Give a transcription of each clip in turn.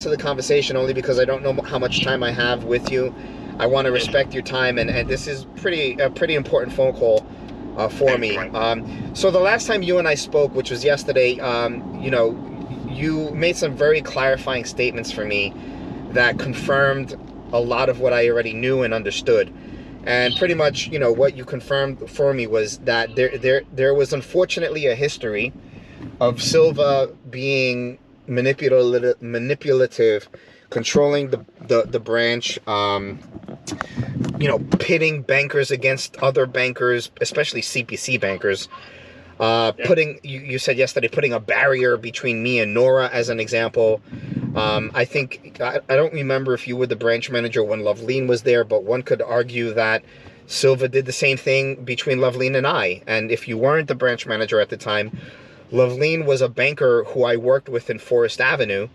to the conversation only because I don't know how much time I have with you. I want to respect your time, and this is a pretty important phone call for me. So the last time you and I spoke, which was yesterday, you made some very clarifying statements for me that confirmed a lot of what I already knew and understood. And pretty much, what you confirmed for me was that there was unfortunately a history of Silva being manipulative, controlling the branch, pitting bankers against other bankers, especially CPC bankers. Putting, you said yesterday, putting a barrier between me and Nora as an example. I think, I don't remember if you were the branch manager when Loveleen was there, but one could argue that Silva did the same thing between Loveleen and I. And if you weren't the branch manager at the time, Loveleen was a banker who I worked with in Forest Avenue,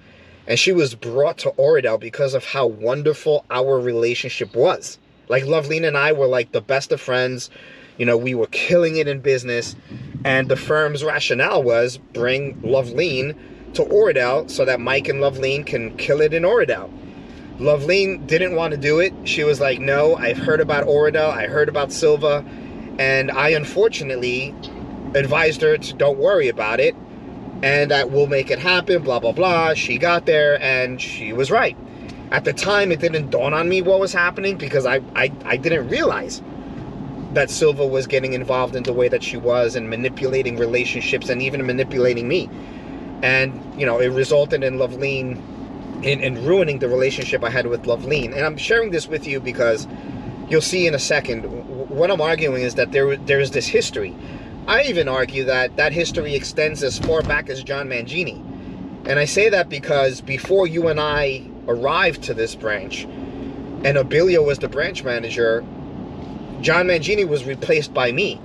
and she was brought to Oradell because of how wonderful our relationship was. Like, Loveleen and I were like the best of friends. We were killing it in business, and the firm's rationale was bring Loveleen to Oradell so that Mike and Loveleen can kill it in Oradell. Loveleen didn't want to do it. She was like, no, I've heard about Oradell, I heard about Silva, and I unfortunately advised her to don't worry about it, and that we'll make it happen, blah, blah, blah. She got there, and she was right. At the time, it didn't dawn on me what was happening because I didn't realize that Silva was getting involved in the way that she was and manipulating relationships and even manipulating me. And, it resulted in Loveleen, in ruining the relationship I had with Loveleen. And I'm sharing this with you because you'll see in a second, what I'm arguing is that there is this history. I even argue that history extends as far back as John Mangini. And I say that because before you and I arrived to this branch, and Abilio was the branch manager, John Mangini was replaced by me.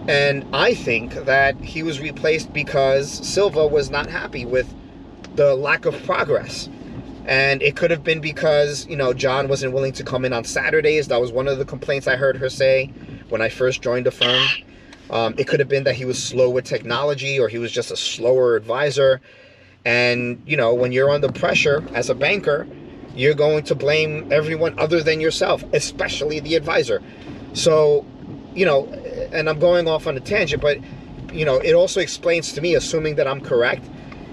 And I think that he was replaced because Silva was not happy with the lack of progress. And it could have been because, John wasn't willing to come in on Saturdays. That was one of the complaints I heard her say when I first joined the firm. It could have been that he was slow with technology, or he was just a slower advisor. And, when you're under pressure as a banker, you're going to blame everyone other than yourself, especially the advisor. So, and I'm going off on a tangent, but, it also explains to me, assuming that I'm correct,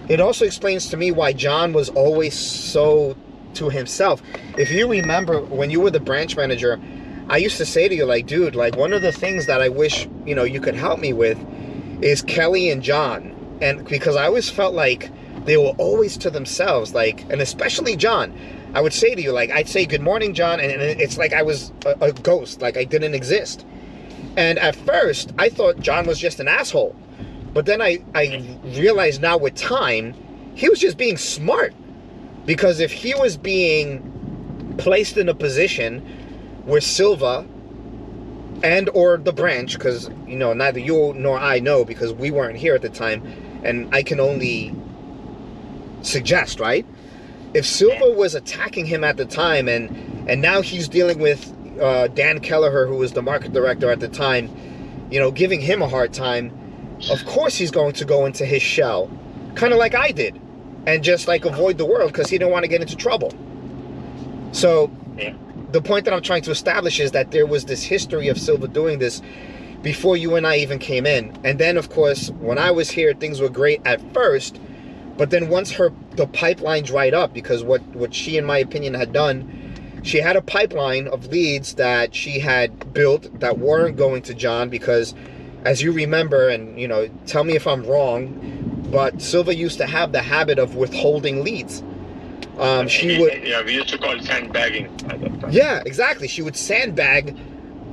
it also explains to me why John was always so to himself. If you remember, when you were the branch manager, I used to say to you, like, dude, like, one of the things that I wish, you could help me with is Kelly and John. And because I always felt like they were always to themselves, like, and especially John. I would say to you, like, I'd say, good morning, John, and it's like I was a ghost, like I didn't exist. And at first, I thought John was just an asshole. But then I realized now with time, he was just being smart. Because if he was being placed in a position where Silva and or the branch, because, neither you nor I know because we weren't here at the time, and I can only suggest, right? If Silva was attacking him at the time, and now he's dealing with Dan Kelleher, who was the market director at the time, giving him a hard time, of course he's going to go into his shell, kind of like I did, and just like avoid the world because he didn't want to get into trouble. So the point that I'm trying to establish is that there was this history of Silva doing this before you and I even came in. And then, of course, when I was here, things were great at first. But then once the pipeline dried up, because what she, in my opinion, had done, she had a pipeline of leads that she had built that weren't going to John because, as you remember, and, tell me if I'm wrong, but Silva used to have the habit of withholding leads. She would... Yeah, we used to call it sandbagging at that time. Yeah, exactly. She would sandbag,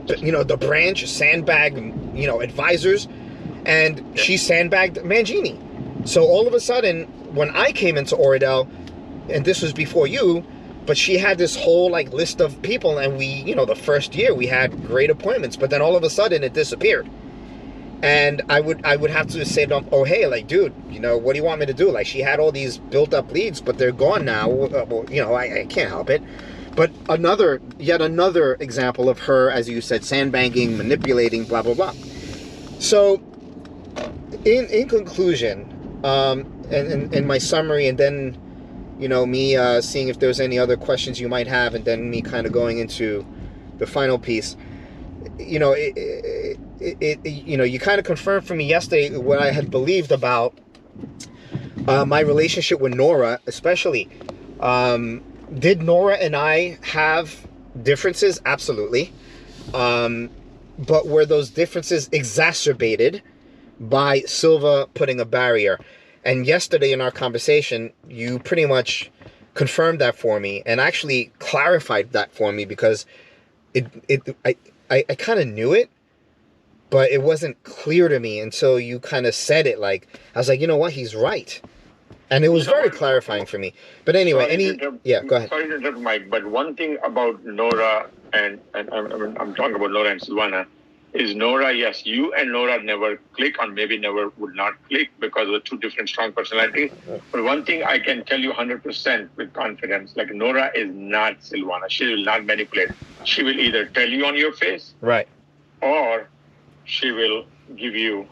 the branch, sandbag, advisors, and she sandbagged Mangini. So all of a sudden, when I came into Oradell, and this was before you, but she had this whole, like, list of people, and we, the first year we had great appointments, but then all of a sudden it disappeared. And I would have to say to them, oh, hey, like, dude, what do you want me to do? Like, she had all these built-up leads, but they're gone now. I can't help it. But yet another example of her, as you said, sandbagging, manipulating, blah, blah, blah. So, in conclusion, and in my summary, and then me seeing if there's any other questions you might have, and then me kind of going into the final piece. You kind of confirmed for me yesterday what I had believed about my relationship with Nora, especially. Did Nora and I have differences? Absolutely. But were those differences exacerbated by Silva putting a barrier? And yesterday in our conversation, you pretty much confirmed that for me and actually clarified that for me, because I kind of knew it, but it wasn't clear to me until you kind of said it. Like, I was like, you know what? He's right. And it was very clarifying for me. But anyway, go ahead. Sorry to interrupt, Mike, but one thing about Nora, and I'm talking about Nora and Silvana, is Nora, yes, you and Nora never click, or maybe never would not click because of two different strong personalities. But one thing I can tell you 100% with confidence, like Nora is not Silvana. She will not manipulate. She will either tell you on your face, right, or she will give you,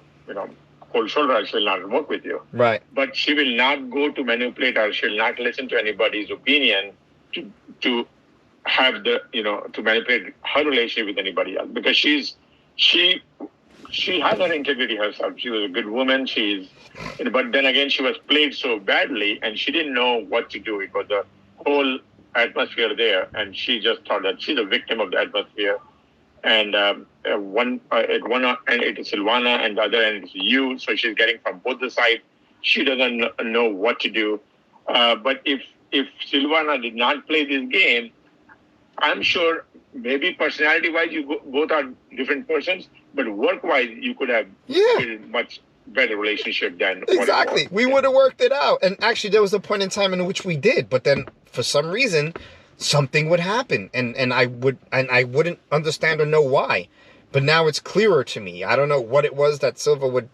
cold shoulder. She will not work with you. Right. But she will not go to manipulate, or she will not listen to anybody's opinion to have to manipulate her relationship with anybody else, because she had her integrity herself. She was a good woman. But then again, she was played so badly, and she didn't know what to do. It was the whole atmosphere there, and she just thought that she's a victim of the atmosphere. And one end it is Silvana, and the other end is you. So she's getting from both the sides. She doesn't know what to do. But if Silvana did not play this game, I'm sure maybe personality-wise you both are different persons, but work-wise you could have a much better relationship than exactly. We would have worked it out. And actually, there was a point in time in which we did, but then for some reason, something would happen, and I wouldn't understand or know why. But now it's clearer to me. I don't know what it was that Silva would,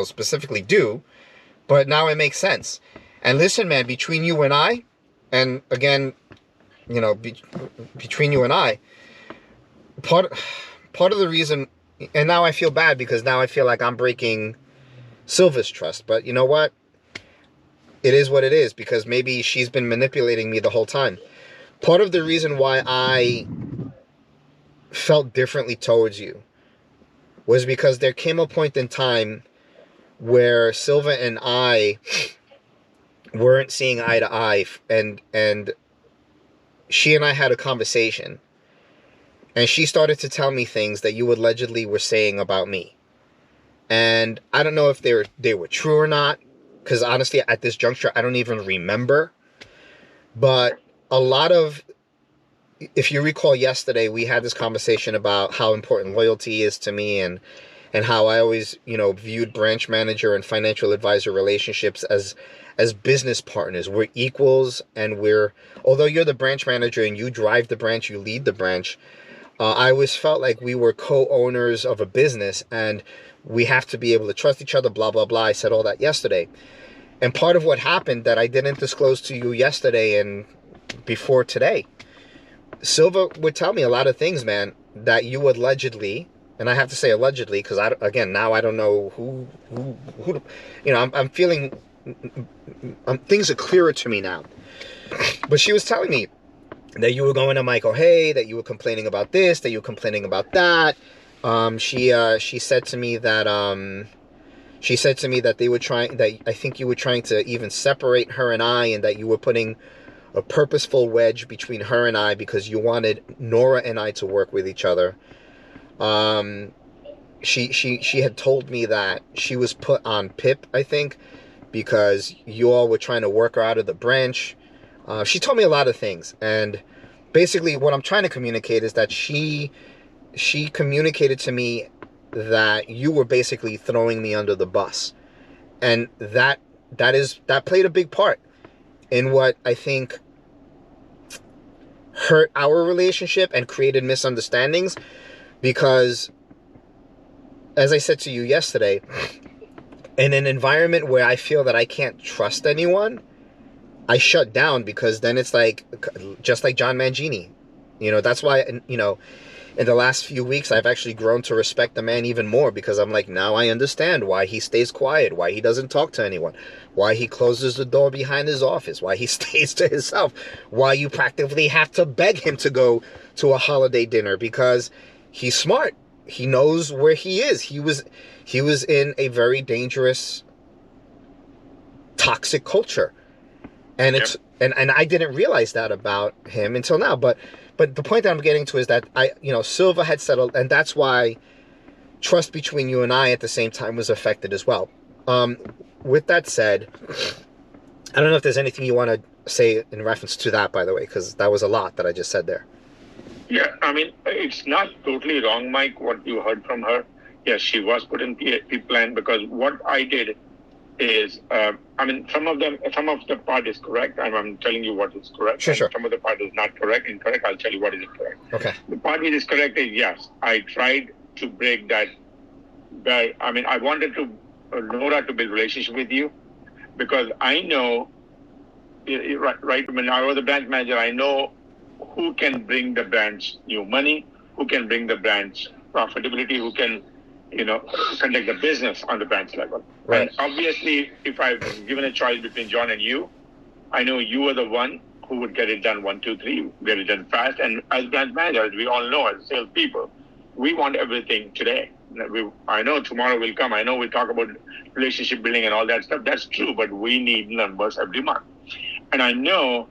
specifically do, but now it makes sense. And listen, man, between you and I, and again, between you and I, part of the reason, and now I feel bad because now I feel like I'm breaking Silva's trust. But you know what? It is what it is, because maybe she's been manipulating me the whole time. Part of the reason why I felt differently towards you was because there came a point in time where Silva and I weren't seeing eye to eye, and she and I had a conversation, and she started to tell me things that you allegedly were saying about me. And I don't know if they were true or not, because honestly, at this juncture, I don't even remember. But a lot of, if you recall yesterday, we had this conversation about how important loyalty is to me, and how I always, viewed branch manager and financial advisor relationships as business partners. We're equals, and although you're the branch manager and you drive the branch, you lead the branch, I always felt like we were co-owners of a business, and we have to be able to trust each other, blah, blah, blah. I said all that yesterday. And part of what happened that I didn't disclose to you yesterday and before today, Silva would tell me a lot of things, man, that you allegedly, and I have to say allegedly, because now I don't know who I'm feeling, things are clearer to me now. But she was telling me that you were going to Michael Hay, that you were complaining about this, that you were complaining about that. She said to me that they were trying, that I think you were trying to even separate her and I, and that you were putting a purposeful wedge between her and I because you wanted Nora and I to work with each other. She had told me that she was put on PIP, I think, because you all were trying to work her out of the branch. She told me a lot of things, and basically what I'm trying to communicate is that she communicated to me that you were basically throwing me under the bus, and that played a big part in what I think hurt our relationship and created misunderstandings, because, as I said to you yesterday, in an environment where I feel that I can't trust anyone, I shut down, because then it's like, just like John Mangini, that's why, in the last few weeks, I've actually grown to respect the man even more, because I'm like, now I understand why he stays quiet, why he doesn't talk to anyone, why he closes the door behind his office, why he stays to himself, why you practically have to beg him to go to a holiday dinner, because he's smart. He knows where he is. He was in a very dangerous, toxic culture. And it's and I didn't realize that about him until now. But the point that I'm getting to is that Silva had settled, and that's why trust between you and I at the same time was affected as well. With that said, I don't know if there's anything you want to say in reference to that, by the way, because that was a lot that I just said there. Yeah, I mean, it's not totally wrong, Mike, what you heard from her. Yes, she was put in PAP plan, because what I did is, some of the part is correct. I'm telling you what is correct. Sure. Some of the part is not correct, incorrect. I'll tell you what is correct. Okay. The part which is correct is, yes, I tried to break that. I wanted Nora to build a relationship with you, because I know, right, when I was a branch manager, I know who can bring the branch new money, who can bring the branch profitability, who can, conduct the business on the branch level. Right. And obviously, if I've given a choice between John and you, I know you are the one who would get it done 1, 2, 3, get it done fast. And as branch managers, we all know, as salespeople, we want everything today. I know tomorrow will come. I know we'll talk about relationship building and all that stuff. That's true, but we need numbers every month. And I know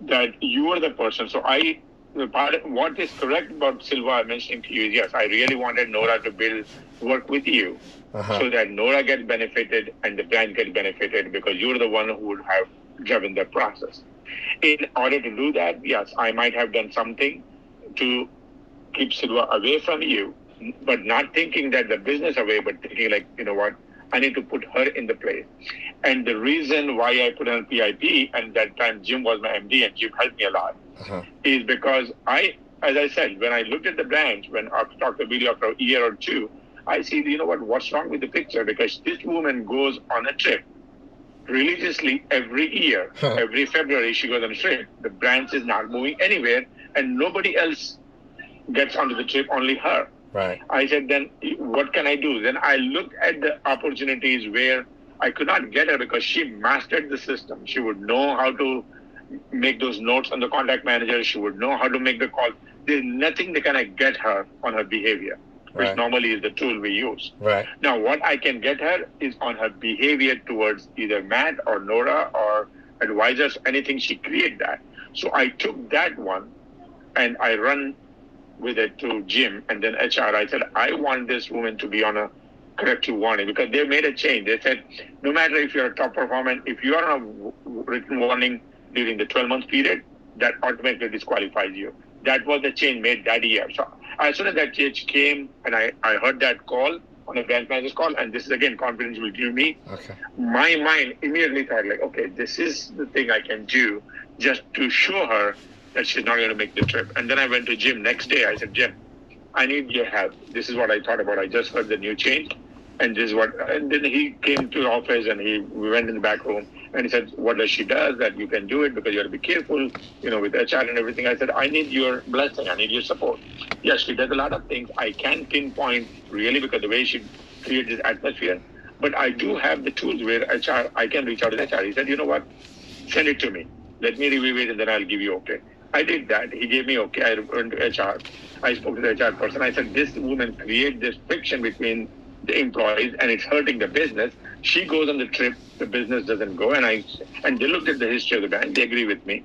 that you are the person. So what is correct about Silva I'm mentioning to you is, yes, I really wanted Nora to work with you, so that Nora gets benefited and the brand gets benefited, because you're the one who would have driven the process. In order to do that, yes, I might have done something to keep Silva away from you, but not thinking that the business away, but thinking like, you know what, I need to put her in the place. And the reason why I put her on PIP, and that time Jim was my MD and Jim helped me a lot, is because as I said, when I looked at the branch, when I talked to Billy after a year or two, I see, what's wrong with the picture? Because this woman goes on a trip religiously every year. Every February she goes on a trip. The branch is not moving anywhere, and nobody else gets onto the trip, only her. Right. I said, then what can I do? Then I looked at the opportunities where I could not get her, because she mastered the system. She would know how to make those notes on the contact manager. She would know how to make the call. There's nothing that can get her on her behavior, which normally is the tool we use. Right. Now, what I can get her is on her behavior towards either Matt or Nora or advisors, anything. She create that. So I took that one and I run with it to Jim and then HR. I said, I want this woman to be on a corrective warning, because they made a change. They said, no matter if you're a top performer, if you are on a written warning during the 12-month period, that automatically disqualifies you. That was the change made that year. So as soon as that change came and I heard that call on a branch manager's call, and this is again confidential to me, my mind immediately thought like, okay, this is the thing I can do just to show her that she's not going to make the trip. And then I went to Jim next day. I said, Jim, I need your help. This is what I thought about. I just heard the new change. And this is what, and then he came to the office and we went in the back room and he said, what does she does that you can do it, because you have to be careful, with HR and everything. I said, I need your blessing. I need your support. Yes, she does a lot of things. I can't pinpoint really, because the way she creates this atmosphere, but I do have the tools where HR, I can reach out to HR. He said, you know what, send it to me. Let me review it and then I'll give you okay. I did that. He gave me okay. I went to HR. I spoke to the HR person. I said, this woman creates this friction between the employees and it's hurting the business. She goes on the trip, the business doesn't go. And they looked at the history of the bank. They agree with me.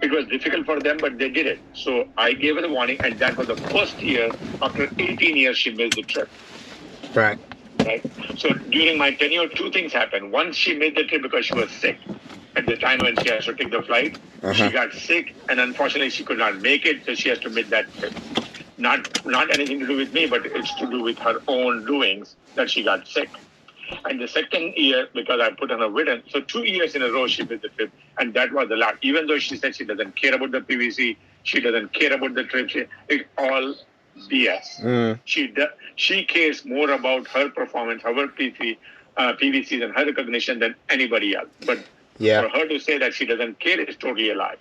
It was difficult for them, but they did it. So I gave her the warning, and that was the first year after 18 years she missed the trip. Right. So during my tenure, two things happened. One, she missed the trip because she was sick. At the time when she has to take the flight, she got sick, and unfortunately she could not make it, so she has to miss that trip. Not anything to do with me, but it's to do with her own doings that she got sick. And the second year, because I put on a written, so 2 years in a row she missed the trip, and that was the last. Even though she said she doesn't care about the PVC, she doesn't care about the trip, it's all BS. She cares more about her performance, her PVCs, and her recognition than anybody else. But for her to say that she doesn't care is totally a lie.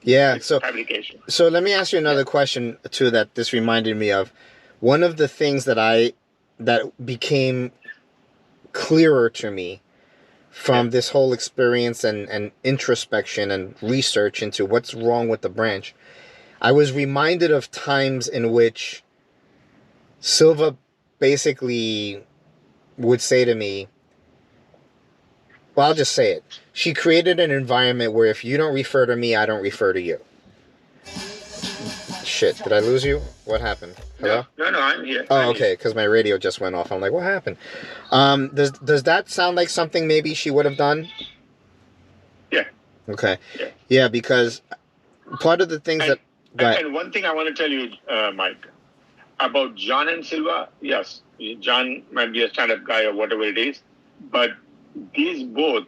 Yeah. It's So fabrication. so let me ask you another question too that this reminded me of. One of the things that became clearer to me from this whole experience and introspection and research into what's wrong with the branch, I was reminded of times in which Silva basically would say to me, well, I'll just say it. She created an environment where if you don't refer to me, I don't refer to you. Shit, did I lose you? What happened? Hello? No, I'm here. Oh, okay, because my radio just went off. I'm like, what happened? Does that sound like something maybe she would have done? Yeah. Okay. Yeah. Yeah, because part of the things and one thing I want to tell you, Mike, about John and Silva, yes, John might be a stand-up guy or whatever it is, but they both,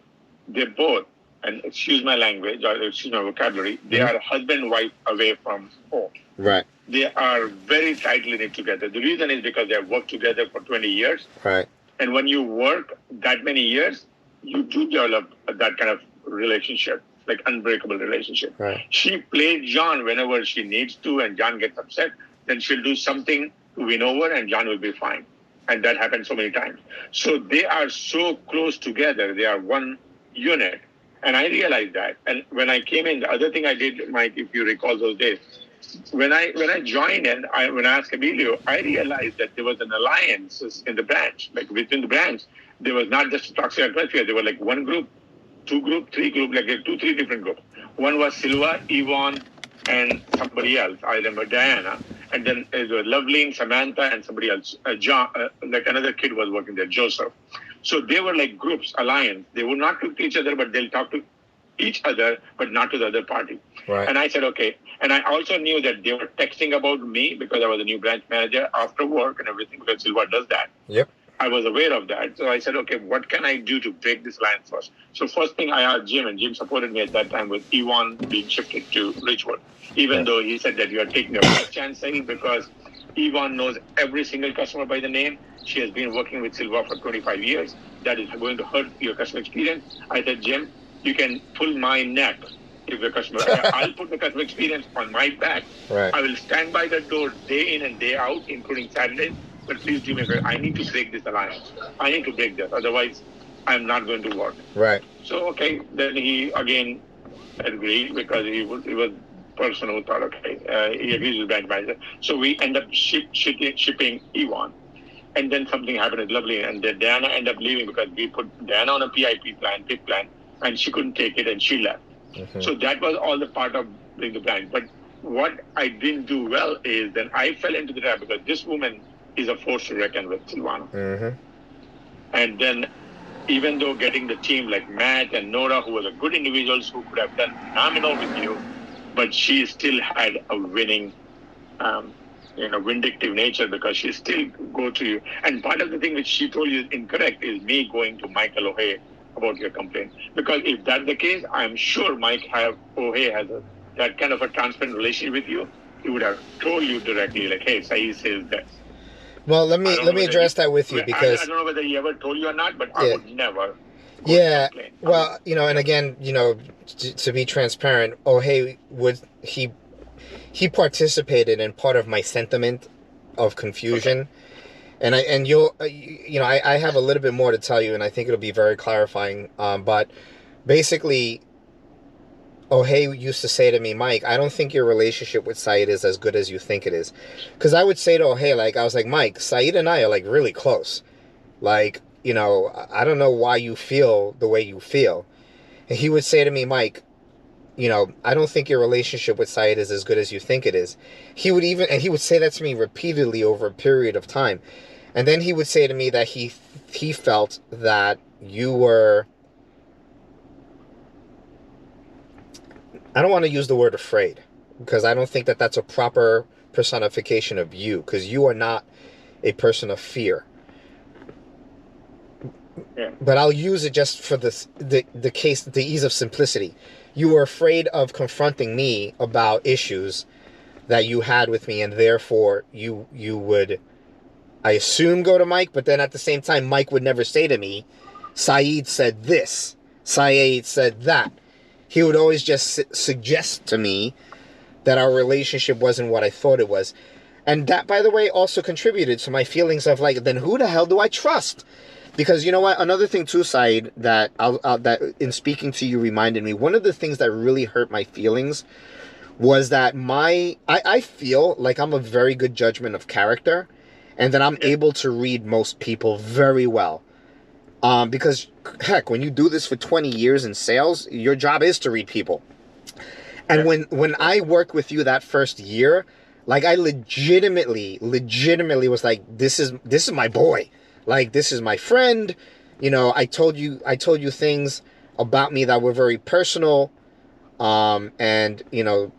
and excuse my language or excuse my vocabulary, they are husband and wife away from home. Right. They are very tightly knit together. The reason is because they have worked together for 20 years. Right. And when you work that many years, you do develop that kind of relationship, like unbreakable relationship. Right. She plays John whenever she needs to, and John gets upset. Then she'll do something to win over, and John will be fine. And that happens so many times. So they are so close together. They are one unit. And I realized that. And when I came in, the other thing I did, Mike, if you recall those days, when I joined and when I asked Emilio, I realized that there was an alliance in the branch. Like within the branch, there was not just a toxic atmosphere. There were like one group, two group, three group, like 2-3 different groups. One was Silva, Yvonne, and somebody else. I remember Diana. And then there was Loveline, Samantha, and somebody else. John, like another kid was working there, Joseph. So they were like groups, alliance. They would not talk to each other, but they'll talk to each other, but not to the other party. Right. And I said, okay. And I also knew that they were texting about me because I was a new branch manager after work and everything, because Silva does that. Yep. I was aware of that. So I said, okay, what can I do to break this alliance first? So first thing I asked Jim, and Jim supported me at that time with Yvonne being shifted to Richwood, even though he said that you are taking a bad chance, saying because Yvonne knows every single customer by the name. She has been working with Silva for 25 years. That is going to hurt your customer experience. I said, Jim, you can pull my neck if the customer. I'll put the customer experience on my back. Right. I will stand by the door day in and day out, including Saturdays. But please do me a favor. I need to break this alliance. I need to break this. Otherwise, I'm not going to work. Right. So, okay. Then he again agreed because he was person who thought, okay, he agrees with branch manager. So we end up shipping Yvonne. And then something happened with Lovely, and then Diana ended up leaving because we put Diana on a PIP plan, and she couldn't take it and she left. Mm-hmm. So that was all the part of being the brand. But what I didn't do well is then I fell into the trap because this woman is a force to reckon with, Silvana. Mm-hmm. And then even though getting the team like Matt and Nora, who were good individuals who could have done phenomenal with you, but she still had a winning vindictive nature because she still go to you. And part of the thing which she told you is incorrect is me going to Michael O'Hea about your complaint. Because if that's the case, I'm sure O'Hea has that kind of a transparent relationship with you. He would have told you directly, like, hey, Saeed says this. Well, let me address that with you because I don't know whether he ever told you or not, but I would never. Yeah. Well, and again, to be transparent, O'Hea he participated in part of my sentiment of confusion. Okay. And you'll I have a little bit more to tell you, and I think it'll be very clarifying. But basically, O'Hea used to say to me, Mike, I don't think your relationship with Saeed is as good as you think it is. Because I would say to O'Hea, I was like, Mike, Saeed and I are really close. I don't know why you feel the way you feel. And he would say to me, Mike, I don't think your relationship with Saeed is as good as you think it is. He would say that to me repeatedly over a period of time. And then he would say to me that he felt that you were, I don't want to use the word afraid, because I don't think that that's a proper personification of you, because you are not a person of fear. Yeah. But I'll use it just for the case, the ease of simplicity. You were afraid of confronting me about issues that you had with me, and therefore you would, I assume, go to Mike, but then at the same time, Mike would never say to me, Saeed said this, Saeed said that. he would always just suggest to me that our relationship wasn't what I thought it was. And that, by the way, also contributed to my feelings of like, then who the hell do I trust? Because you know what? Another thing too, Saeed, that that in speaking to you reminded me, one of the things that really hurt my feelings was that I feel like I'm a very good judgment of character, and that I'm able to read most people very well. Because heck, when you do this for 20 years in sales, your job is to read people. And when I worked with you that first year, like I legitimately was like, this is my boy. Like, this is my friend. You know, I told you things about me that were very personal, and you know,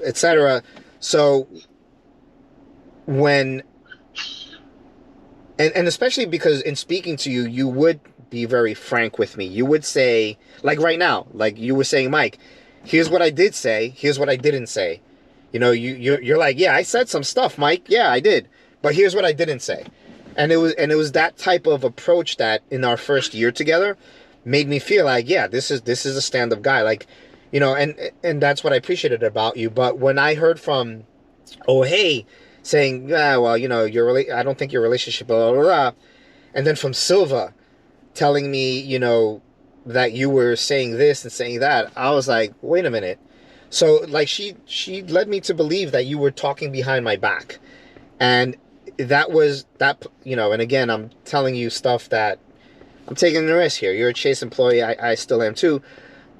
etc. So when and especially because in speaking to you, you would be very frank with me. You would say, like right now, like you were saying, Mike, here's what I did say, here's what I didn't say. You know, you're like, yeah, I said some stuff, Mike. Yeah, I did. But here's what I didn't say. And it was that type of approach that in our first year together made me feel like, yeah, this is a stand-up guy. Like, you know, and that's what I appreciated about you. But when I heard from hey, saying, yeah, well, you know, I don't think your relationship, blah, blah, blah. And then from Silva telling me, you know, that you were saying this and saying that, I was like, wait a minute. So like she led me to believe that you were talking behind my back. And that was that, you know, and again, I'm telling you stuff that I'm taking the risk here. You're a Chase employee. I still am too.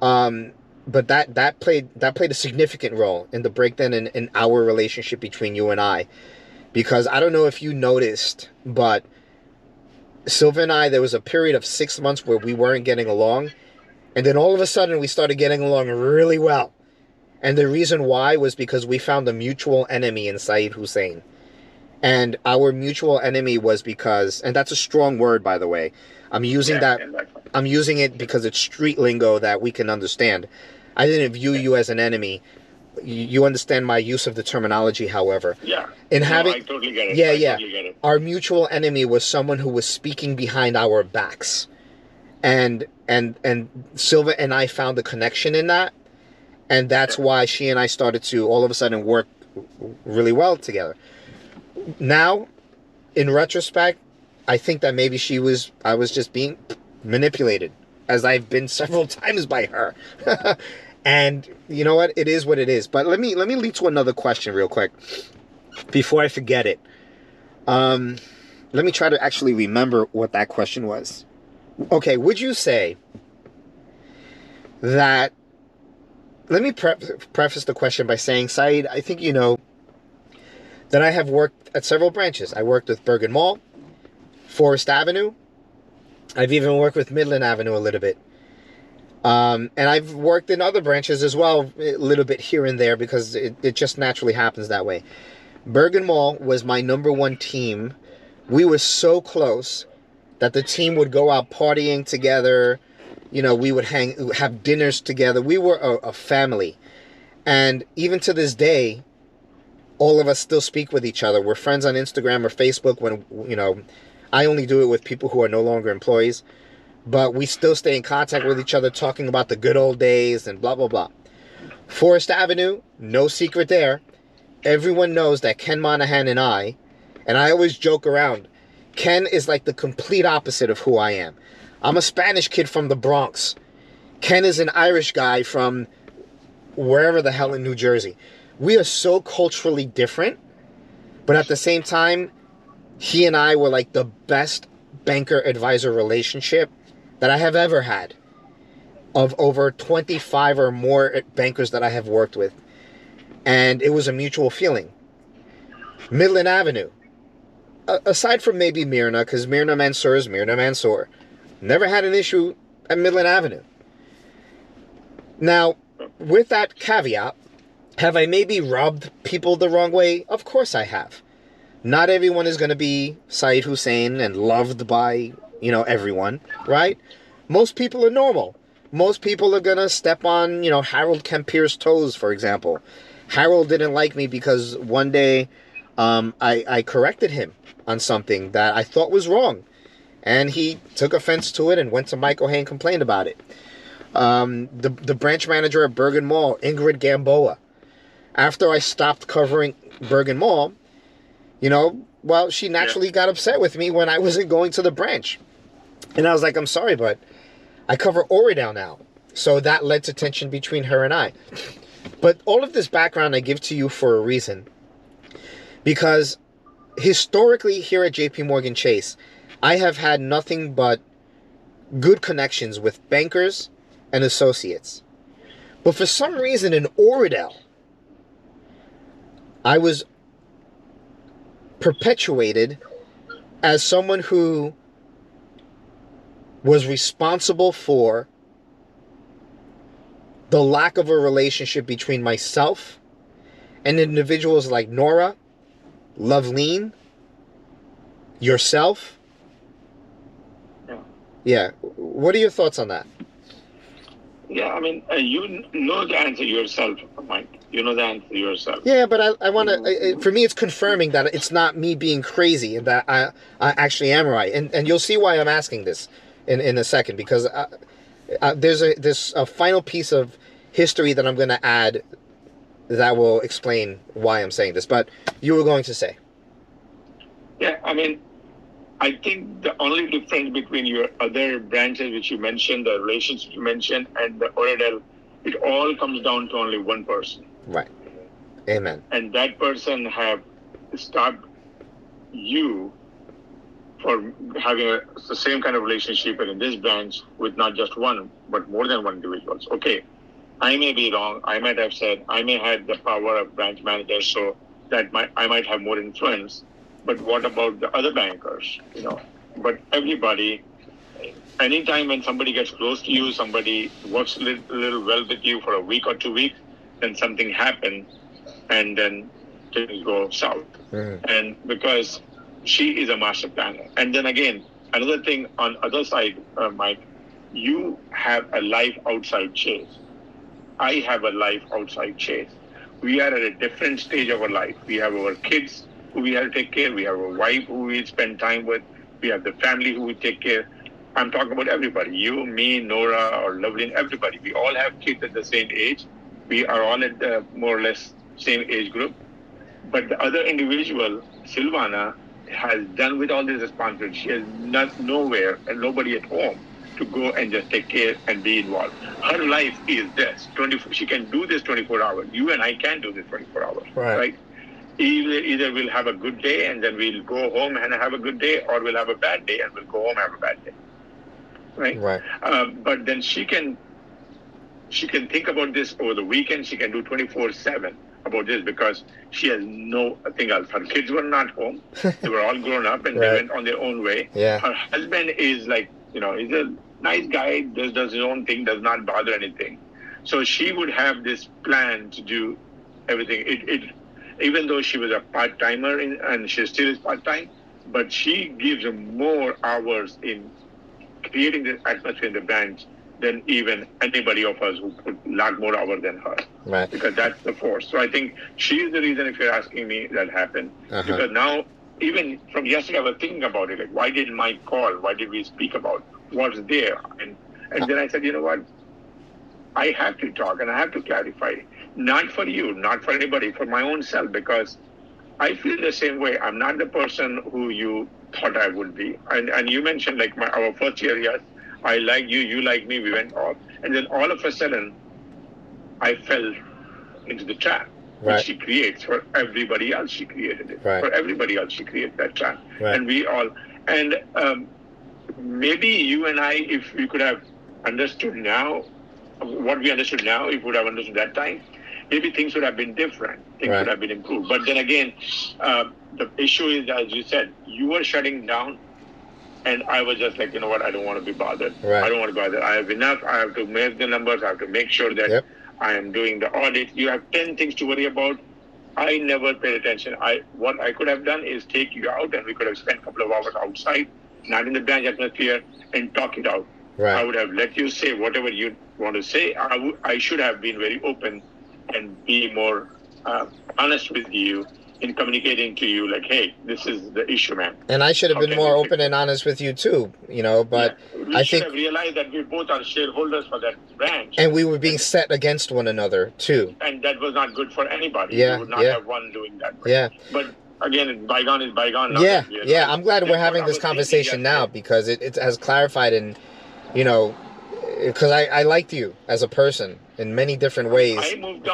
But that played a significant role in the breakdown in our relationship between you and I. Because I don't know if you noticed, but Silva and I, there was a period of 6 months where we weren't getting along. And then all of a sudden we started getting along really well. And the reason why was because we found a mutual enemy in Saeed Hussein. And our mutual enemy was because, and that's a strong word, by the way. I'm using I'm using it because it's street lingo that we can understand. I didn't view you as an enemy. You understand my use of the terminology, however. Yeah. I totally get it. Yeah. Totally get it. Our mutual enemy was someone who was speaking behind our backs. And Silva and I found a connection in that. And that's why she and I started to all of a sudden work really well together. Now, in retrospect, I think that maybe I was just being manipulated, as I've been several times by her. And you know what? It is what it is. But let me lead to another question real quick before I forget it. Let me try to actually remember what that question was. Okay, would you say that... Let me preface the question by saying, Saeed, I think you know that I have worked at several branches. I worked with Bergen Mall, Forest Avenue. I've even worked with Midland Avenue a little bit. And I've worked in other branches as well, a little bit here and there, because it just naturally happens that way. Bergen Mall was my #1 team. We were so close that the team would go out partying together. You know, we would have dinners together. We were a family. And even to this day, all of us still speak with each other. We're friends on Instagram or Facebook when, you know, I only do it with people who are no longer employees. But we still stay in contact with each other, talking about the good old days and blah, blah, blah. Forest Avenue, no secret there. Everyone knows that Ken Monahan and I always joke around, Ken is like the complete opposite of who I am. I'm a Spanish kid from the Bronx. Ken is an Irish guy from wherever the hell in New Jersey. We are so culturally different, but at the same time, he and I were like the best banker-advisor relationship that I have ever had, of over 25 or more bankers that I have worked with. And it was a mutual feeling. Midland Avenue. Aside from maybe Myrna, because Myrna Mansour is Myrna Mansour. Never had an issue at Midland Avenue. Now, with that caveat, have I maybe rubbed people the wrong way? Of course I have. Not everyone is going to be Saeed Hussein and loved by, you know, everyone, right? Most people are normal. Most people are going to step on, you know, Harold Kempir's toes, for example. Harold didn't like me because one day I corrected him on something that I thought was wrong. And he took offense to it and went to Michael Hay and complained about it. The branch manager at Bergen Mall, Ingrid Gamboa. After I stopped covering Bergen Mall, well, she naturally got upset with me when I wasn't going to the branch. And I was like, I'm sorry, but I cover Oradell now. So that led to tension between her and I. But all of this background I give to you for a reason. Because historically here at JP Morgan Chase, I have had nothing but good connections with bankers and associates. But for some reason in Oradell, I was perpetuated as someone who was responsible for the lack of a relationship between myself and individuals like Nora, Loveleen, yourself. Yeah. What are your thoughts on that? Yeah, I mean, you know the answer yourself, Mike. You know the answer yourself. Yeah, but I want to. For me, it's confirming that it's not me being crazy and that I actually am right. And you'll see why I'm asking this in a second, because there's a final piece of history that I'm going to add that will explain why I'm saying this. But you were going to say. Yeah, I mean, I think the only difference between your other branches which you mentioned, the relationship you mentioned, and the Oradell, it all comes down to only one person. Right. Amen. And that person have stopped you for having the same kind of relationship in this branch with not just one, but more than one individuals. Okay, I may be wrong. I might have said, I may have the power of branch manager, so that I might have more influence. But what about the other bankers? But everybody, anytime when somebody gets close to you, somebody works a little well with you for a week or 2 weeks, then something happens, and then things go south. And because she is a master planner. And then again, another thing on other side, Mike, you have a life outside Chase. I have a life outside Chase. We are at a different stage of our life. We have our kids who we have to take care. We have a wife who we spend time with. We have the family who we take care. I'm talking about everybody. You, me, Nora, or Loveleen, everybody. We all have kids at the same age. We are all at the more or less same age group. But the other individual, Silvana, has done with all this responsibility. She has nowhere and nobody at home to go and just take care and be involved. Her life is this. She can do this 24 hours. You and I can't do this 24 hours. Right? Either we'll have a good day and then we'll go home and have a good day, or we'll have a bad day and we'll go home and have a bad day. Right? But then she can think about this over the weekend. She can do 24/7 about this because she has nothing else. Her kids were not home. They were all grown up and they went on their own way. Yeah. Her husband is like, he's a nice guy, does his own thing, does not bother anything. So she would have this plan to do everything. Even though she was a part-timer and she still is part-time, but she gives more hours in creating this atmosphere in the branch than even anybody of us who put a lot more hours than her. Right. Because that's the force. So I think she is the reason, if you're asking me, that happened. Because now, even from yesterday, I was thinking about it. Like, why did Mike call? Why did we speak about what's there? And then I said, you know what? I have to talk and I have to clarify. Not for you, not for anybody, for my own self, because I feel the same way. I'm not the person who you thought I would be. And you mentioned like our first year, yes, I like you, you like me, we went off. And then all of a sudden, I fell into the trap, which she creates for everybody else. She created it. For everybody else, she created that trap. And we all, maybe you and I, if we could have understood now, what we understood now, if we would have understood that time, maybe things would have been different. Things would have been improved. But then again, the issue is, as you said, you were shutting down, and I was just like, you know what, I don't want to be bothered. I don't want to bother. I have enough. I have to make the numbers. I have to make sure that I am doing the audit. You have 10 things to worry about. I never paid attention. What I could have done is take you out, and we could have spent a couple of hours outside, not in the branch atmosphere, and talk it out. I would have let you say whatever you want to say. I should have been very open and be more honest with you in communicating to you, like, hey, this is the issue, man. And I should have How been can more we fix open it? and honest with you too, but Yeah. We I should think, have realized that we both are shareholders for that branch. and we were being set against one another too. And that was not good for anybody. Yeah, You would not yeah. have one doing that. Yeah. But again, bygone is bygone. Now Yeah, that we are yeah. like- I'm glad that's we're what having I this was thinking conversation now yesterday. because it has clarified, and because I liked you as a person in many different ways. I moved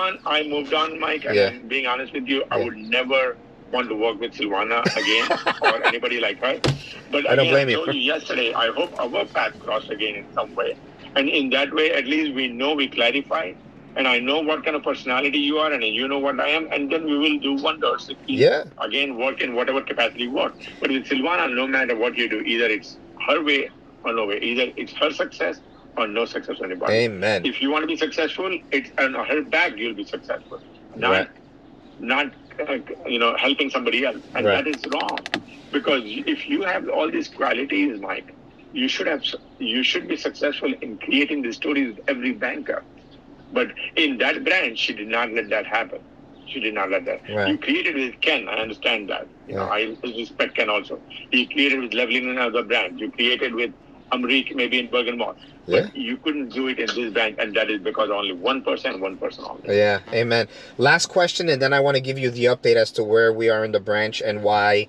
on, Mike, and Yeah. I'm being honest with you, I Yeah. would never want to work with Silvana again or anybody like her. But I don't again, blame I you. told you yesterday, I hope our paths cross again in some way. And in that way, at least we know, we clarify, and I know what kind of personality you are, and you know what I am, and then we will do wonders if we, Yeah. again, work in whatever capacity you work. But with Silvana, no matter what you do, either it's her way or no way. Either it's her success or no success for anybody. Amen. If you want to be successful, it's on her back you'll be successful, Right. not helping somebody else, and Right. that is wrong. Because if you have all these qualities, Mike, you should be successful in creating the stories with every banker. But in that branch, she did not let that happen. She did not let that. Right. You created with Ken, I understand that. I respect Ken also. He created with Levlin in another branch. You created with Amrik maybe in Bergen Mall. Yeah. But you couldn't do it in this branch, and that is because only one person only. Yeah, amen. Last question, and then I want to give you the update as to where we are in the branch and why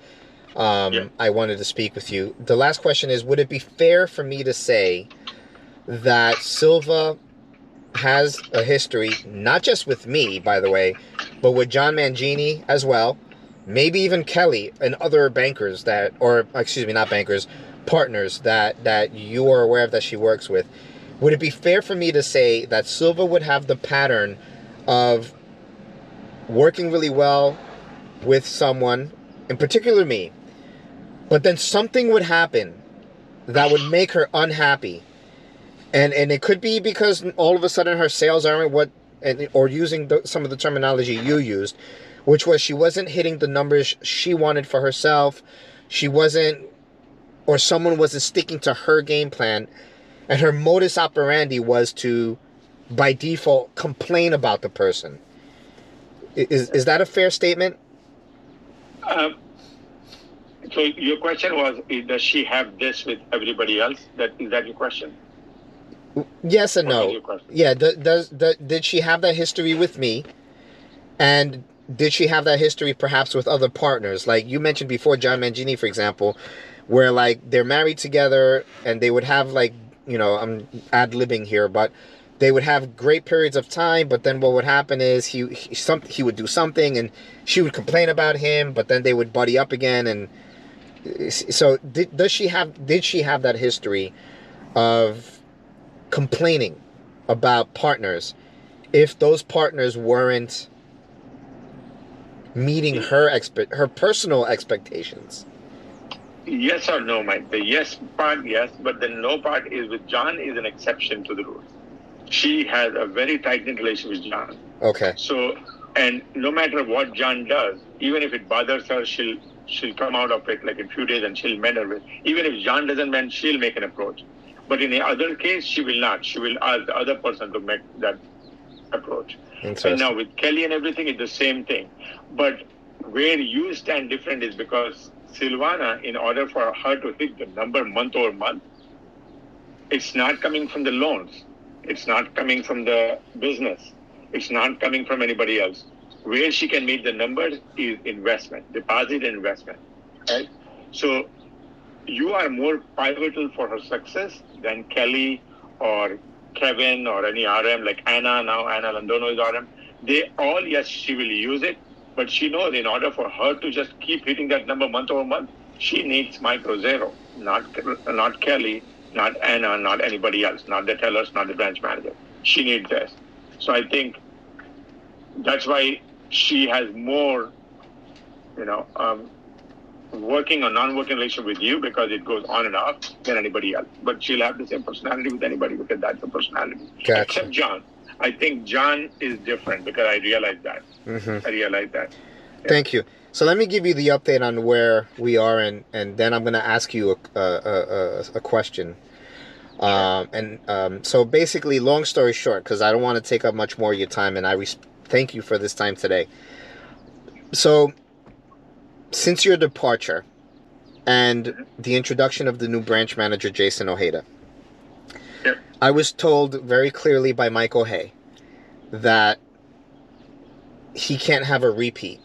I wanted to speak with you. The last question is, would it be fair for me to say that Silva has a history, not just with me, by the way, but with John Mangini as well, maybe even Kelly and other bankers not bankers, partners that you are aware of that she works with? Would it be fair for me to say that Silva would have the pattern of working really well with someone, in particular me, but then something would happen that would make her unhappy? And it could be because all of a sudden her sales aren't or using some of the terminology you used, which was she wasn't hitting the numbers she wanted for herself. Or someone wasn't sticking to her game plan, and her modus operandi was to, by default, complain about the person. Is that a fair statement? So your question was, does she have this with everybody else? Is that your question? Yes and What was no. your question? Yeah. Did she have that history with me? And did she have that history perhaps with other partners? Like you mentioned before, John Mangini, for example, where like they're married together and they would have like, I'm ad-libbing here, but they would have great periods of time, but then what would happen is he would do something and she would complain about him, but then they would buddy up again. And so did she have that history of complaining about partners if those partners weren't meeting her personal expectations? Yes or no, Mike? The yes part, yes, but the no part is with John is an exception to the rule. She has a very tight-knit relationship with John. Okay. So, and no matter what John does, even if it bothers her, she'll come out of it like in a few days and she'll mend her with. Even if John doesn't mend, she'll make an approach. But in the other case, she will not. She will ask the other person to make that approach. And now with Kelly and everything, it's the same thing. But where you stand different is because Silvana, in order for her to hit the number month over month, it's not coming from the loans. It's not coming from the business. It's not coming from anybody else. Where she can meet the numbers is investment, deposit and investment. Right? So you are more pivotal for her success than Kelly or Kevin or any RM like Anna. Now Anna Landono is RM. They all, yes, she will use it, but she knows in order for her to just keep hitting that number month over month, she needs Micro Zero, not Kelly, not Anna, not anybody else, not the tellers, not the branch manager. She needs this. So I think that's why she has more, working or non-working relationship with you because it goes on and off than anybody else. But she'll have the same personality with anybody because that's the personality. Gotcha. Except John. I think John is different because I realize that. Mm-hmm. I realize that. Yeah. Thank you. So let me give you the update on where we are, and then I'm going to ask you a question. So basically, long story short, because I don't want to take up much more of your time, and I thank you for this time today. So since your departure and the introduction of the new branch manager, Jason Ojeda, Yep. I was told very clearly by Mike O'Hay that he can't have a repeat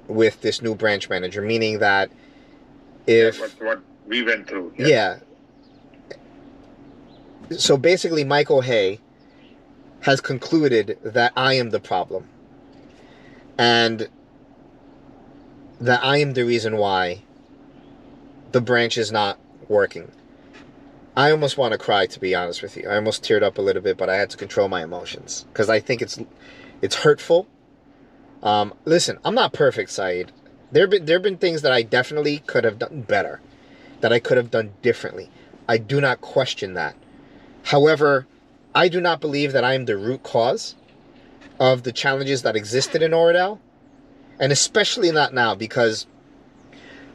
with this new branch manager, meaning that if... what we went through. Yeah. So basically, Mike O'Hay has concluded that I am the problem. And that I am the reason why the branch is not working. I almost want to cry, to be honest with you. I almost teared up a little bit, but I had to control my emotions because I think it's hurtful. Listen, I'm not perfect, Saeed. There have been things that I definitely could have done better, that I could have done differently. I do not question that. However, I do not believe that I am the root cause of the challenges that existed in Oradell, and especially not now, because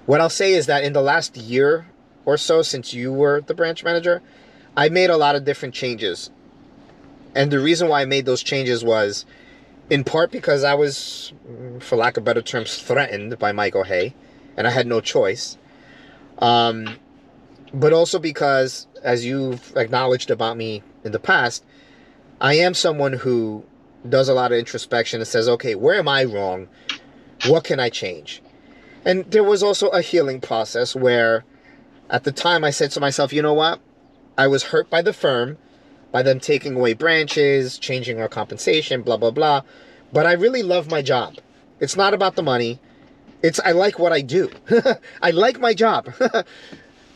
what I'll say is that in the last year or so since you were the branch manager, I made a lot of different changes. And the reason why I made those changes was in part because I was, for lack of better terms, threatened by Mike O'Hay, and I had no choice. But also because, as you've acknowledged about me in the past, I am someone who does a lot of introspection and says, okay, where am I wrong? What can I change? And there was also a healing process where at the time I said to myself, you know what? I was hurt by the firm, by them taking away branches, changing our compensation, blah, blah, blah. But I really love my job. It's not about the money. I like what I do. I like my job.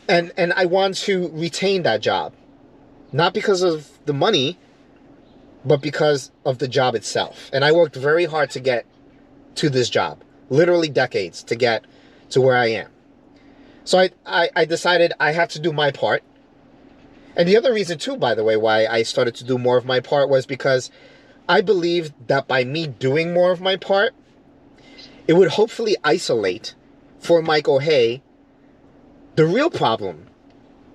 and I want to retain that job. Not because of the money, but because of the job itself. And I worked very hard to get to this job. Literally decades to get to where I am. So I decided I have to do my part. And the other reason too, by the way, why I started to do more of my part was because I believed that by me doing more of my part, it would hopefully isolate for Mike O'Hay the real problem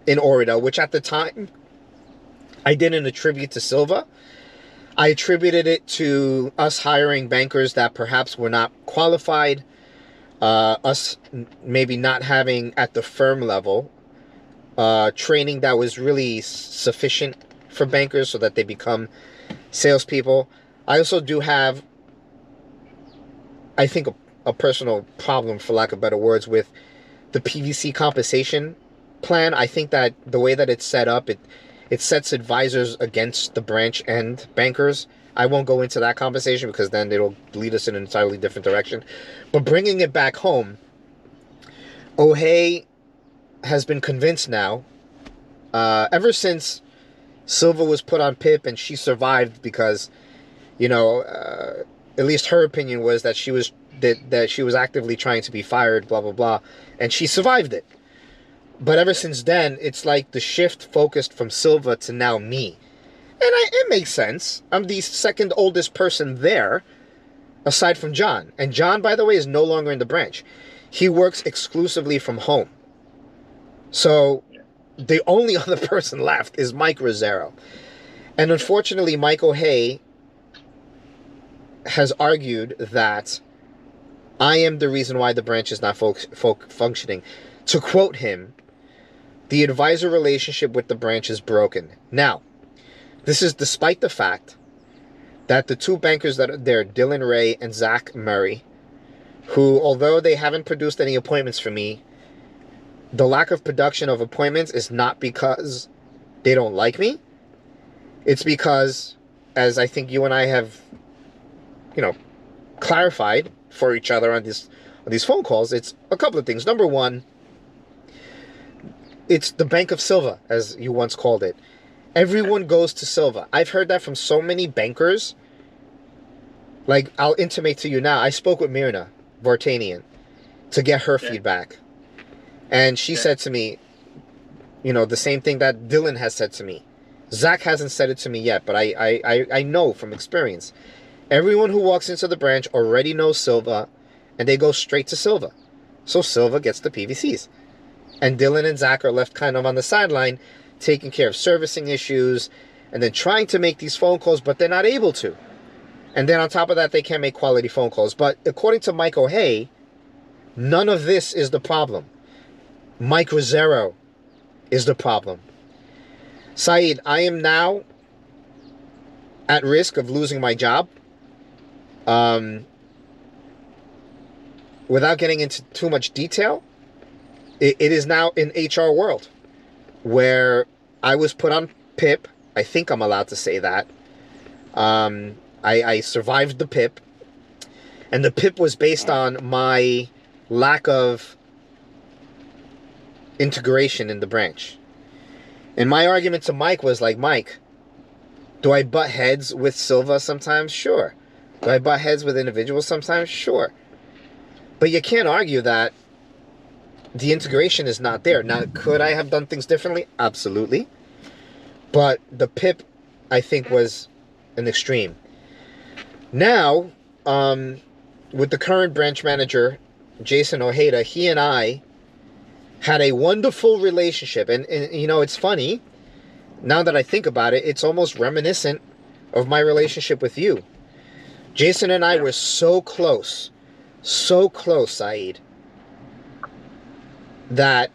in Oradell, which at the time I didn't attribute to Silva. I attributed it to us hiring bankers that perhaps were not qualified, us maybe not having at the firm level training that was really sufficient for bankers so that they become salespeople. I also do have, I think, a personal problem, for lack of better words, with the PVC compensation plan. I think that the way that it's set up, it sets advisors against the branch and bankers. I won't go into that conversation because then it'll lead us in an entirely different direction. But bringing it back home, O'Hay has been convinced now, ever since Silva was put on PIP and she survived because, you know, at least her opinion was that she was actively trying to be fired, blah, blah, blah, and she survived it. But ever since then, it's like the shift focused from Silva to now me. And it makes sense. I'm the second oldest person there, aside from John. And John, by the way, is no longer in the branch. He works exclusively from home. So the only other person left is Mike Rosero. And unfortunately, Mike O'Hay has argued that I am the reason why the branch is not functioning. To quote him, the advisor relationship with the branch is broken. Now, this is despite the fact that the two bankers that are there, Dylan Ray and Zach Murray, who, although they haven't produced any appointments for me, the lack of production of appointments is not because they don't like me. It's because, as I think you and I have, clarified for each other on these phone calls, it's a couple of things. Number one, it's the Bank of Silva, as you once called it. Everyone goes to Silva. I've heard that from so many bankers. Like, I'll intimate to you now, I spoke with Mirna Vartanian to get her feedback. And she said to me, the same thing that Dylan has said to me. Zach hasn't said it to me yet, but I know from experience. Everyone who walks into the branch already knows Silva, and they go straight to Silva. So Silva gets the PVCs. And Dylan and Zach are left kind of on the sideline, taking care of servicing issues, and then trying to make these phone calls, but they're not able to. And then on top of that, they can't make quality phone calls. But according to Mike O'Hay, None of this is the problem. Mike Rosero is the problem. Saeed, I am now at risk of losing my job. Without getting into too much detail, it is now in HR world where I was put on PIP. I think I'm allowed to say that. I survived the PIP, and the PIP was based on my lack of integration in the branch. And my argument to Mike was like, Mike, do I butt heads with Silva sometimes? Sure. Do I butt heads with individuals sometimes? Sure. But you can't argue that the integration is not there. Now, could I have done things differently? Absolutely. But the PIP, I think, was an extreme. Now, with the current branch manager, Jason Ojeda, he and I had a wonderful relationship. And you know, it's funny, now that I think about it, it's almost reminiscent of my relationship with you. Jason and I were so close, Saeed, that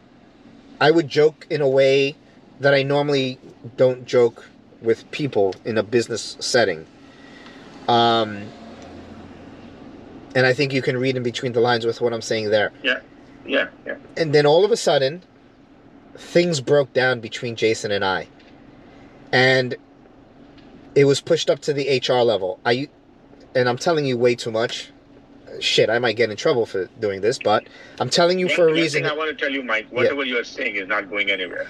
I would joke in a way that I normally don't joke with people in a business setting. And I think you can read in between the lines with what I'm saying there. Yeah. And then all of a sudden, things broke down between Jason and I. And it was pushed up to the HR level. And I'm telling you way too much. Shit, I might get in trouble for doing this, but I'm telling you for a reason. I want to tell you, Mike, whatever you're saying is not going anywhere.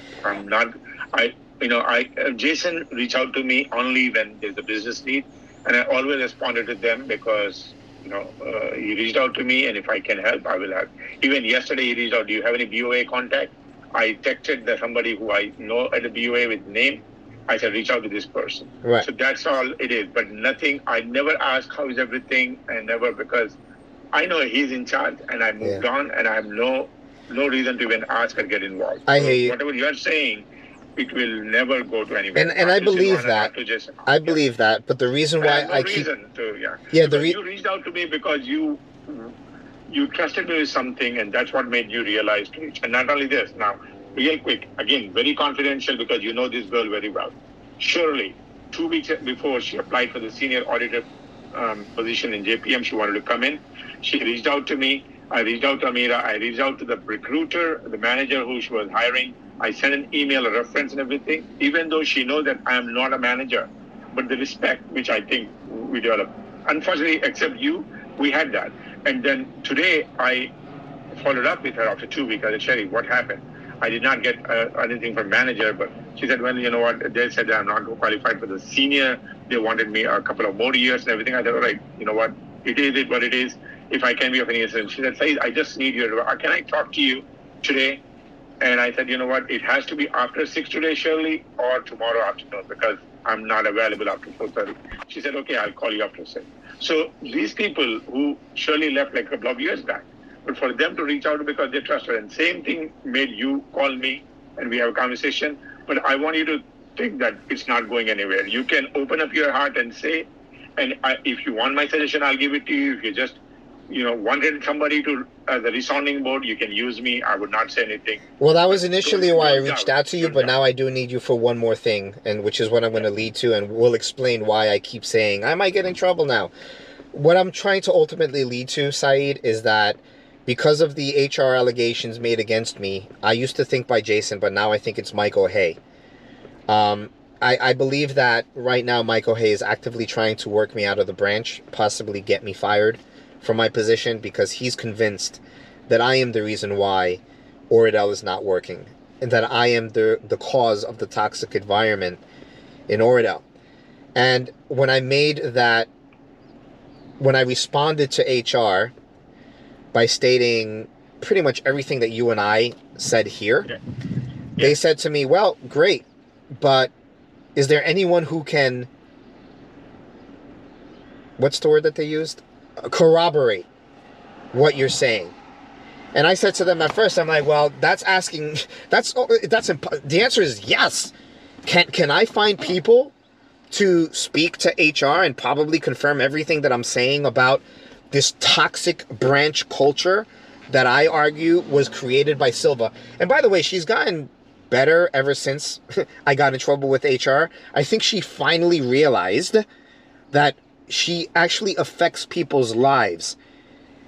Jason reached out to me only when there's a business need, and I always responded to them because, he reached out to me, and if I can help, I will help. Even yesterday, he reached out, do you have any BOA contact? I texted somebody who I know at the BOA with name. I said, reach out to this person. Right. So that's all it is. But nothing, I never asked how is everything, and never, because I know he's in charge, and I moved on, and I have no reason to even ask or get involved. I hear you. Whatever you're saying, it will never go to anywhere. And I believe that. I believe that. But the reason why you reached out to me because you trusted me with something, and that's what made you realize to reach. And not only this, now, real quick, again, very confidential because you know this girl very well. Surely, 2 weeks before she applied for the senior auditor position in JPM, she wanted to come in. She reached out to me. I reached out to Amira. I reached out to the recruiter, the manager who she was hiring. I sent an email, a reference and everything, even though she knows that I am not a manager. But the respect, which I think we developed. Unfortunately, except you, we had that. And then today, I followed up with her after 2 weeks. I said, Sherry, what happened? I did not get anything from manager, but she said, well, you know what, they said that I'm not qualified for the senior. They wanted me a couple of more years and everything. I said, all right, you know what, it is what it is. If I can be of any assistance. She said, Saeed, I just need your, can I talk to you today? And I said, you know what, it has to be after 6 today, Shirley, or tomorrow afternoon, because I'm not available after 4:30. She said, okay, I'll call you after 6. So these people who Shirley left like a couple of years back, but for them to reach out because they trust her, and same thing made you call me and we have a conversation. But I want you to think that it's not going anywhere. You can open up your heart and say, and if you want my suggestion, I'll give it to you. If you just, wanted somebody to, the resounding board, you can use me. I would not say anything. Well, that was initially why I reached out to you, but now I do need you for one more thing, and which is what I'm going to lead to, and we'll explain why I keep saying I might get in trouble now. What I'm trying to ultimately lead to, Saeed, is that because of the HR allegations made against me, I used to think by Jason, but now I think it's Mike O'Hay. I believe that right now Mike O'Hay is actively trying to work me out of the branch, possibly get me fired from my position, because he's convinced that I am the reason why Oradell is not working, and that I am the cause of the toxic environment in Oradell. And when I responded to HR by stating pretty much everything that you and I said here, they said to me, well, great, but is there anyone who can, what's the word that they used? Corroborate what you're saying. And I said to them at first, I'm like, well, that's asking, the answer is yes. Can I find people to speak to HR and probably confirm everything that I'm saying about this toxic branch culture that I argue was created by Silva. And by the way, she's gotten better ever since I got in trouble with HR. I think she finally realized that she actually affects people's lives.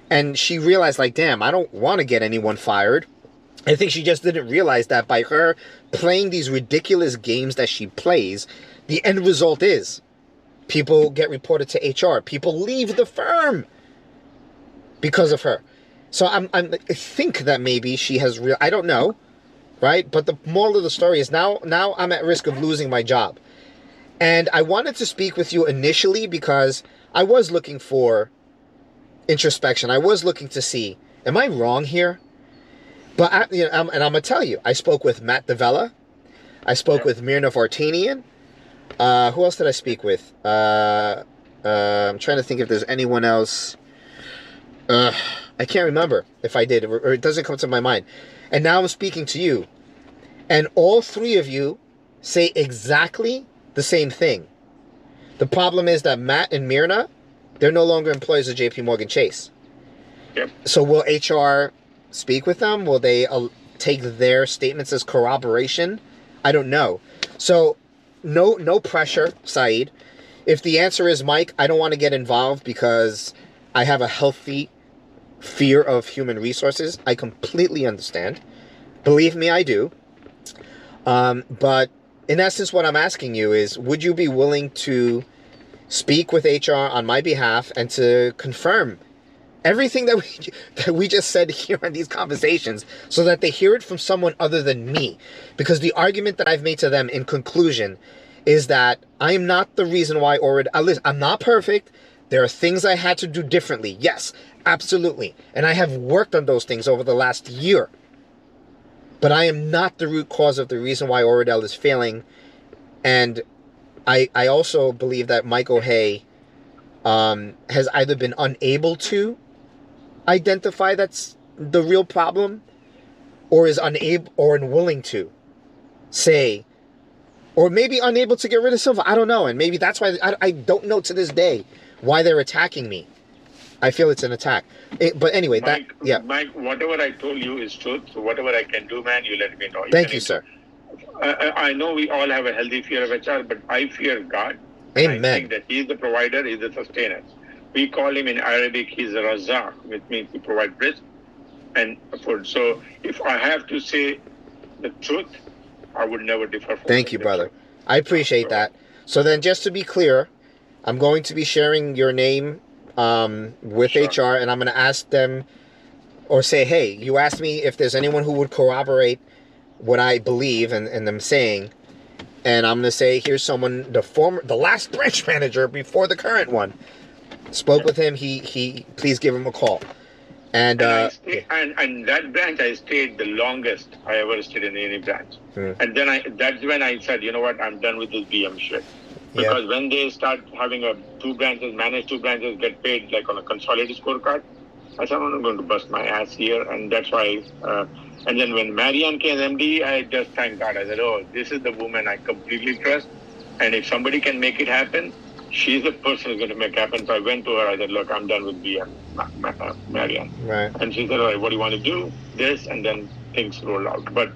And she realized, like, damn, I don't want to get anyone fired. I think she just didn't realize that by her playing these ridiculous games that she plays, the end result is people get reported to HR. People leave the firm because of her. So I think that maybe she has I don't know, right? But the moral of the story is now I'm at risk of losing my job. And I wanted to speak with you initially because I was looking for introspection. I was looking to see, am I wrong here? But and I'm going to tell you, I spoke with Matt Davella. I spoke with Mirna Vartanian. Who else did I speak with? I'm trying to think if there's anyone else. I can't remember if I did, or it doesn't come to my mind. And now I'm speaking to you. And all three of you say exactly the same thing. The problem is that Matt and Mirna, they're no longer employees of JP Morgan Chase. Yep. So will HR speak with them? Will they take their statements as corroboration? I don't know. So no pressure, Saeed. If the answer is, Mike, I don't want to get involved because I have a healthy fear of human resources, I completely understand. Believe me, I do. But in essence, what I'm asking you is, would you be willing to speak with HR on my behalf and to confirm everything that we just said here in these conversations so that they hear it from someone other than me? Because the argument that I've made to them in conclusion is that I am not the reason why I'm not perfect. There are things I had to do differently. Yes, absolutely. And I have worked on those things over the last year. But I am not the root cause of the reason why Oradell is failing. And I also believe that Mike O'Hay has either been unable to identify that's the real problem, or is unable or unwilling to say, or maybe unable to get rid of Silva. I don't know. And maybe that's why I don't know to this day why they're attacking me. I feel it's an attack. But anyway, Mike, whatever I told you is truth. So whatever I can do, man, you let me know. Thank you, sir. I know we all have a healthy fear of HR, but I fear God. Amen. I think that He's the provider, He's the sustainer. We call Him in Arabic, He's a Razak, which means to provide rest and food. So if I have to say the truth, I would never differ from Thank you, brother. I appreciate that. So then, just to be clear, I'm going to be sharing your name with HR, and I'm going to ask them, or say, hey, you asked me if there's anyone who would corroborate what I believe and them saying, and I'm going to say, here's someone, the last branch manager before the current one, spoke with him, he please give him a call. And and that branch I stayed the longest I ever stayed in any branch. And then that's when I said, you know what, I'm done with this BM shit. Because when they start having manage two branches, get paid like on a consolidated scorecard, I said, I'm going to bust my ass here. And that's why, and then when Marianne came MD, I just thanked God. I said, oh, this is the woman I completely trust. And if somebody can make it happen, she's the person who's going to make it happen. So I went to her, I said, look, I'm done with BM, Marianne. Right. And she said, all right, what do you want to do? This, and then things roll out. But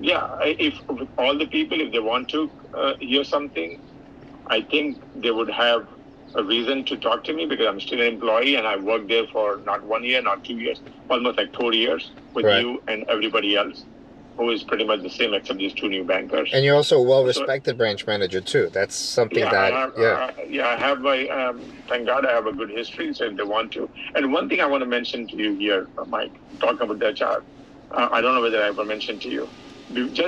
if all the people, if they want to hear something, I think they would have a reason to talk to me because I'm still an employee and I've worked there for not 1 year, not 2 years, almost like 4 years with you and everybody else who is pretty much the same except these two new bankers. And you're also a well-respected branch manager too. That's something I have my, thank God I have a good history, so if they want to. And one thing I want to mention to you here, Mike, talking about the HR, I don't know whether I ever mentioned to you. Just